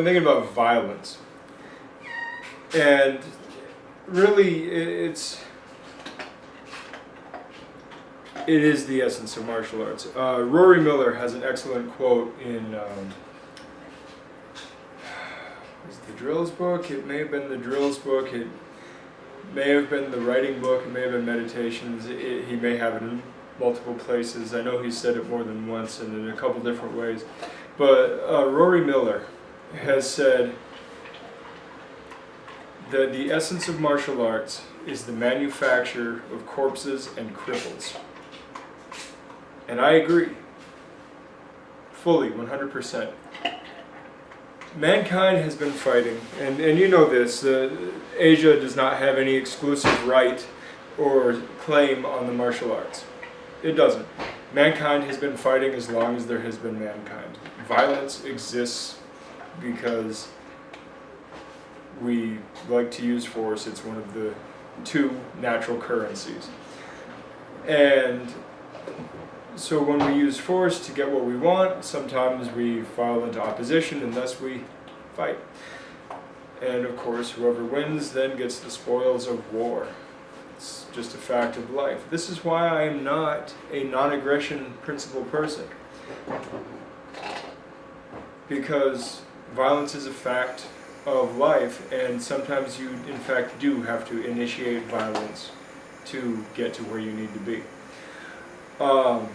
been thinking about violence, and really it is the essence of martial arts. Rory Miller has an excellent quote in is it the Drills book? It may have been the Drills book. It may have been the writing book. It may have been Meditations. He may have it in multiple places. I know he said it more than once and in a couple different ways. But Rory Miller has said that the essence of martial arts is the manufacture of corpses and cripples. And I agree. Fully, 100%. Mankind has been fighting, and you know this, Asia does not have any exclusive right or claim on the martial arts. It doesn't. Mankind has been fighting as long as there has been mankind. Violence exists because we like to use force. It's one of the two natural currencies. And so when we use force to get what we want, sometimes we fall into opposition and thus we fight. And of course, whoever wins then gets the spoils of war. It's just a fact of life. This is why I am not a non-aggression principle person. Because violence is a fact of life, and sometimes you in fact do have to initiate violence to get to where you need to be. But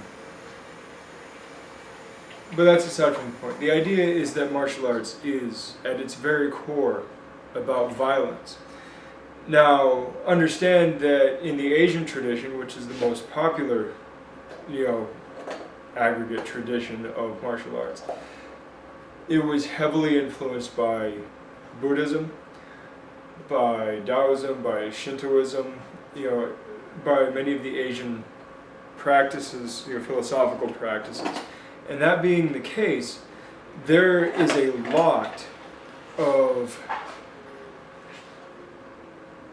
that's aside from the point. The idea is that martial arts is, at its very core, about violence. Now, understand that in the Asian tradition, which is the most popular, aggregate tradition of martial arts, it was heavily influenced by Buddhism, by Taoism, by Shintoism, by many of the Asian practices, philosophical practices. And that being the case, there is a lot of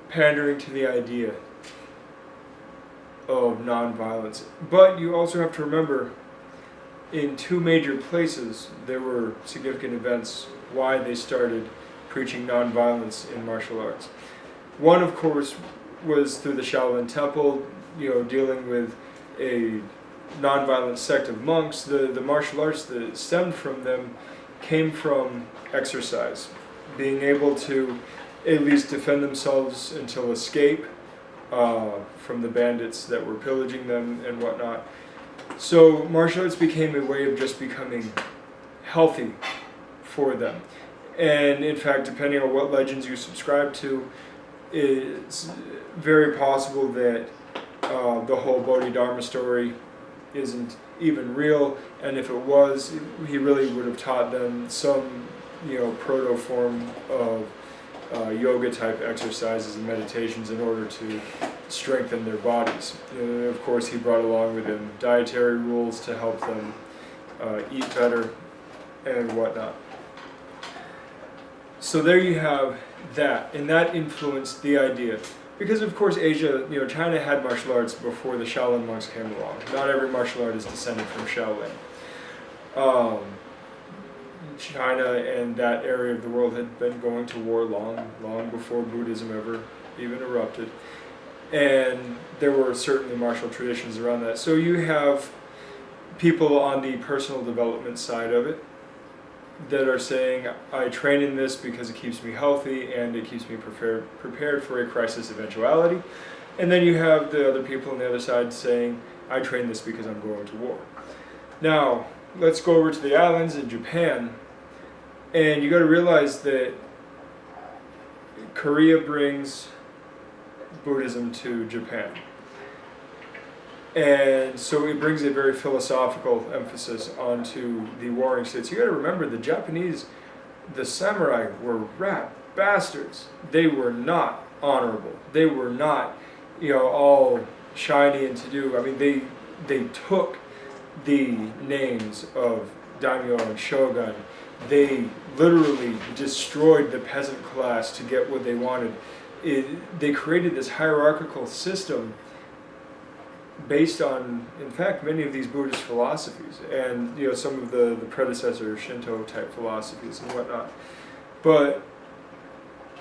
pandering to the idea of nonviolence. But you also have to remember, in two major places, there were significant events why they started preaching nonviolence in martial arts. One, of course, was through the Shaolin Temple, dealing with a nonviolent sect of monks. The martial arts that stemmed from them came from exercise, being able to at least defend themselves until escape from the bandits that were pillaging them and whatnot. So martial arts became a way of just becoming healthy for them. And in fact, depending on what legends you subscribe to, it's very possible that the whole Bodhidharma story isn't even real, and if it was, he really would have taught them some, proto form of yoga type exercises and meditations in order to strengthen their bodies. And of course, he brought along with him dietary rules to help them eat better and whatnot. So there you have that, and that influenced the idea. Because of course Asia, China had martial arts before the Shaolin monks came along. Not every martial art is descended from Shaolin. China and that area of the world had been going to war long before Buddhism ever even erupted. And there were certainly martial traditions around that. So you have people on the personal development side of it that are saying, I train in this because it keeps me healthy and it keeps me prepared for a crisis eventuality. And then you have the other people on the other side saying, I train this because I'm going to war. Now, let's go over to the islands in Japan, and you got to realize that Korea brings Buddhism to Japan. And so it brings a very philosophical emphasis onto the warring states. You got to remember, the Japanese, the samurai were rat bastards. They were not honorable. They were not, all shiny and to-do. I mean, they took the names of daimyo and shogun. They literally destroyed the peasant class to get what they wanted. They created this hierarchical system based on, in fact, many of these Buddhist philosophies and some of the predecessor Shinto type philosophies and whatnot. But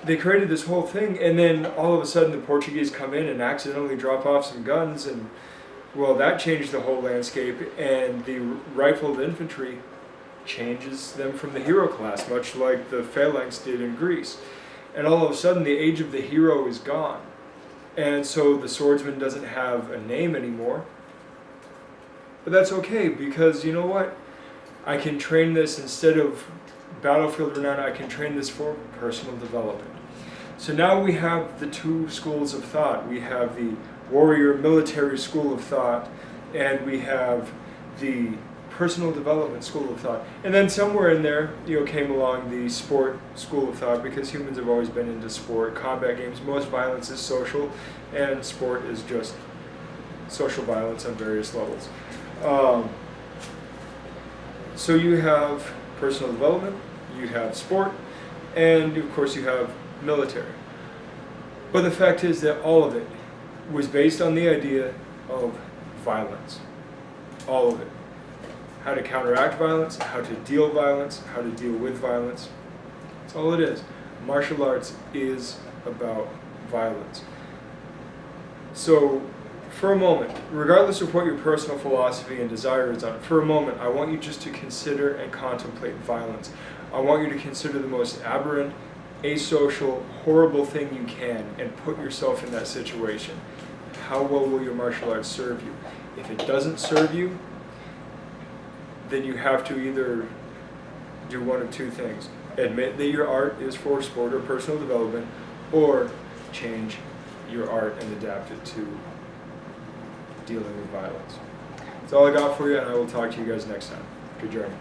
they created this whole thing, and then all of a sudden the Portuguese come in and accidentally drop off some guns, and well, that changed the whole landscape, and the rifled infantry changes them from the hero class, much like the phalanx did in Greece. And all of a sudden the age of the hero is gone. And so the swordsman doesn't have a name anymore. But that's okay, because you know what? I can train this instead of battlefield renown, I can train this for personal development. So now we have the two schools of thought. We have the warrior military school of thought, and we have the personal development school of thought. And then somewhere in there, came along the sport school of thought, because humans have always been into sport, combat games. Most violence is social, and sport is just social violence on various levels. So you have personal development, you have sport, and of course you have military. But the fact is that all of it was based on the idea of violence. All of it. How to counteract violence, how to deal violence, how to deal with violence. That's all it is. Martial arts is about violence. So, for a moment, regardless of what your personal philosophy and desire is on, for a moment, I want you just to consider and contemplate violence. I want you to consider the most aberrant, asocial, horrible thing you can, and put yourself in that situation. How well will your martial arts serve you? If it doesn't serve you, then you have to either do one of two things. Admit that your art is for sport or personal development, or change your art and adapt it to dealing with violence. That's all I got for you, and I will talk to you guys next time. Good journey.